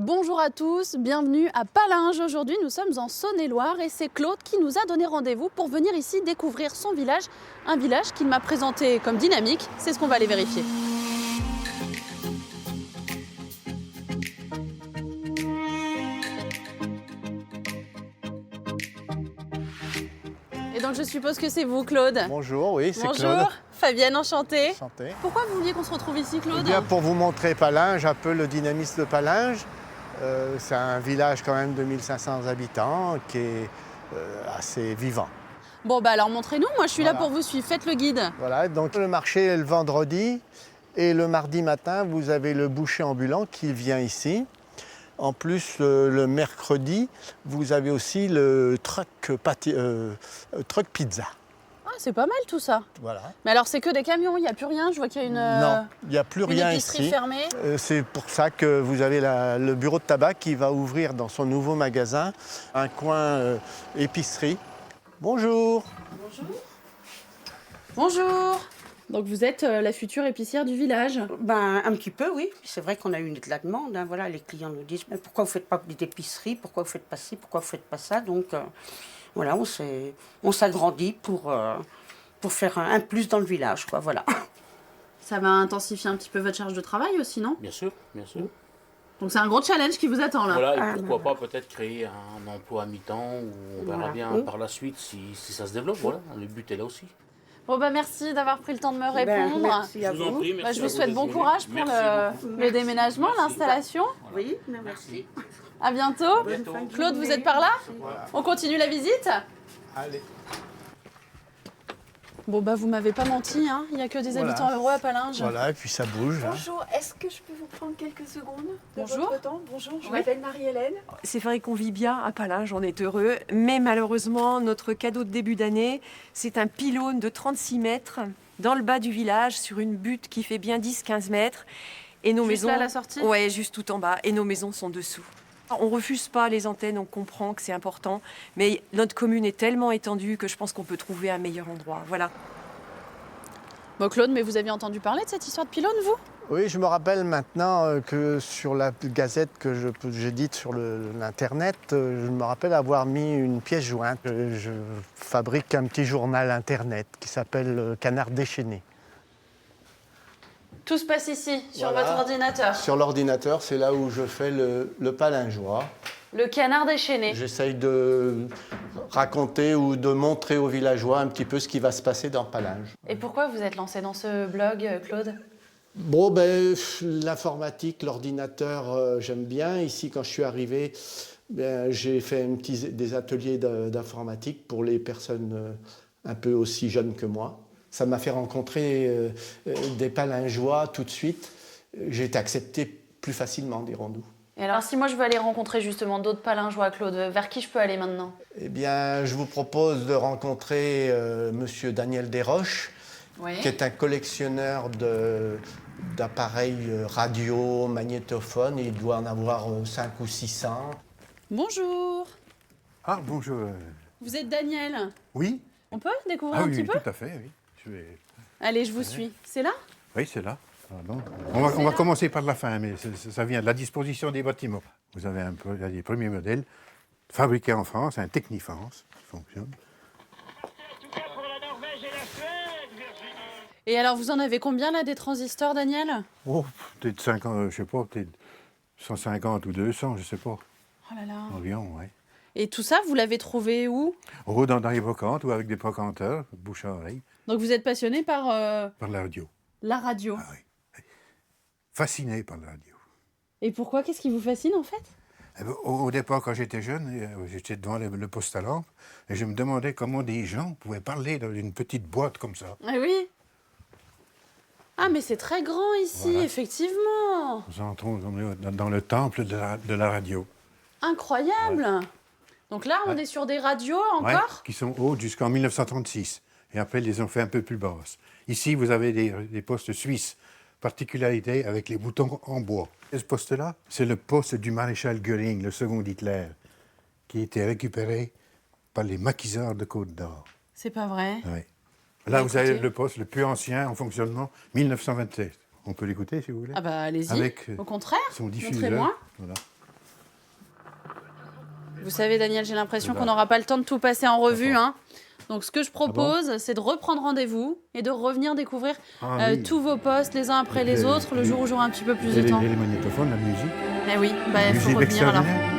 Bonjour à tous, bienvenue à Palinges. Aujourd'hui, nous sommes en Saône-et-Loire et c'est Claude qui nous a donné rendez-vous pour venir ici découvrir son village. Un village qu'il m'a présenté comme dynamique, c'est ce qu'on va aller vérifier. Et donc je suppose que c'est vous, Claude. Bonjour, oui, c'est Claude. Bonjour, Fabienne, enchantée. Enchanté. Pourquoi vous vouliez qu'on se retrouve ici, Claude? Eh bien, pour vous montrer Palinges, un peu le dynamisme de Palinges. C'est un village quand même de 1500 habitants qui est assez vivant. Bon, bah alors montrez-nous, moi je suis là Voilà. pour vous suivre, faites le guide. Voilà, donc le marché est le vendredi et le mardi matin, vous avez le boucher ambulant qui vient ici. En plus, le mercredi, vous avez aussi le truck pizza. Ah, c'est pas mal tout ça. Voilà. Mais alors c'est que des camions, il n'y a plus rien, je vois qu'il y a une... Non, il n'y a plus Une rien épicerie ici. fermée. C'est pour ça que vous avez le bureau de tabac qui va ouvrir dans son nouveau magasin un coin épicerie. Bonjour. Bonjour. Donc vous êtes la future épicière du village. Ben, un petit peu, oui. C'est vrai qu'on a eu de la demande. Hein. Voilà, les clients nous disent mais pourquoi vous ne faites pas d'épicerie, pourquoi vous ne faites pas ci, pourquoi vous ne faites pas ça. Donc voilà, on s'agrandit pour faire un plus dans le village. Quoi, voilà. Ça va intensifier un petit peu votre charge de travail aussi, non? Bien sûr, bien sûr. Donc c'est un gros challenge qui vous attend là. Voilà, et Ah, pourquoi pas peut-être créer un emploi à mi-temps, ou on verra Voilà. bien Oui. par la suite si ça se développe. Voilà, le but est là aussi. Bon bah merci d'avoir pris le temps de me Ben, répondre. merci à Je vous en vous. prie, Bah, merci je à vous souhaite bon désolé. courage pour Merci beaucoup. le déménagement, Merci. l'installation. Oui, merci. À bientôt. Bientôt. Claude, vous êtes par là? On continue la visite? Allez. Bon bah vous m'avez pas menti, hein. Il n'y a que des Voilà. habitants heureux à Palinges. Voilà, et puis ça bouge. hein. Bonjour, est-ce que je peux vous prendre quelques secondes de Bonjour. votre temps? Bonjour, je Oui. m'appelle Marie-Hélène. C'est vrai qu'on vit bien à Palinges, on est heureux, mais malheureusement, notre cadeau de début d'année, c'est un pylône de 36 mètres dans le bas du village, sur une butte qui fait bien 10-15 mètres. Et nos Juste maisons... là, à la sortie? Ouais, juste tout en bas. Et nos maisons sont dessous. On refuse pas les antennes, on comprend que c'est important, mais notre commune est tellement étendue que je pense qu'on peut trouver un meilleur endroit. Voilà. Bon Claude, mais vous aviez entendu parler de cette histoire de pylône, vous? Oui, je me rappelle maintenant que sur la gazette que j'ai dite sur l'internet, je me rappelle avoir mis une pièce jointe. Je fabrique un petit journal internet qui s'appelle Canard déchaîné. Tout se passe ici, sur Voilà. votre ordinateur. Sur l'ordinateur, c'est là où je fais le palingeois. Le canard déchaîné. J'essaye de raconter ou de montrer aux villageois un petit peu ce qui va se passer dans Palinges. Et pourquoi vous êtes lancé dans ce blog, Claude? Bon, ben, l'informatique, l'ordinateur, j'aime bien. Ici, quand je suis arrivé, ben, j'ai fait des ateliers d'informatique pour les personnes un peu aussi jeunes que moi. Ça m'a fait rencontrer des palingeois tout de suite. J'ai été accepté plus facilement, dirons-nous. Et alors, si moi je veux aller rencontrer justement d'autres palingeois, Claude, vers qui je peux aller maintenant? Eh bien, je vous propose de rencontrer Monsieur Daniel Desroches, Oui. qui est un collectionneur d'appareils radio, magnétophones. Il doit en avoir 5 ou 600. Bonjour. Ah, bonjour. Vous êtes Daniel. Oui? On peut découvrir Ah un oui, petit oui, peu? tout à fait, oui. Je vais... Allez, je vous suis. C'est là? Oui, c'est là. Pardon. On va commencer par la fin, mais ça vient de la disposition des bâtiments. Vous avez les premiers modèles fabriqués en France, un Technifrance qui fonctionne. Et alors, vous en avez combien là des transistors, Daniel? Oh, peut-être 50, je sais pas, peut-être 150 ou 200, je sais pas, Oh là là. environ, oui. Et tout ça, vous l'avez trouvé où? Ou dans les brocantes ou avec des brocanteurs, bouche à oreille, Donc vous êtes passionné par par la radio. la radio. Ah oui. Fasciné par la radio. Et pourquoi? Qu'est-ce qui vous fascine en fait? Eh ben, au départ, quand j'étais jeune, j'étais devant le poste à lampe et je me demandais comment des gens pouvaient parler dans une petite boîte comme ça. Ah oui. Ah mais c'est très grand ici, Voilà. effectivement. Nous entrons dans le temple de la radio. Incroyable. Donc là, on est sur des radios Ouais, encore? qui sont hautes jusqu'en 1936. Et après, ils les ont fait un peu plus basses. Ici, vous avez des postes suisses. Particularité avec les boutons en bois. Et ce poste-là, c'est le poste du maréchal Göring, le second Hitler, qui a été récupéré par les maquisards de Côte d'Or. C'est pas vrai. Ouais. Là, vous avez écoutez. le poste le plus ancien en fonctionnement, 1927. On peut l'écouter, si vous voulez. Ah bah allez-y. Avec Au contraire, son diffuseur. montrez-moi. Voilà. Vous savez, Daniel, j'ai l'impression qu'on n'aura pas le temps de tout passer en revue. D'accord. Hein. Donc, ce que je propose, c'est de reprendre rendez-vous et de revenir découvrir Oui. tous vos postes les uns après les autres, le jour où j'aurai un petit peu plus de temps. Et les magnétophones, la musique. Eh oui, il faut Musique revenir alors. extraordinaire.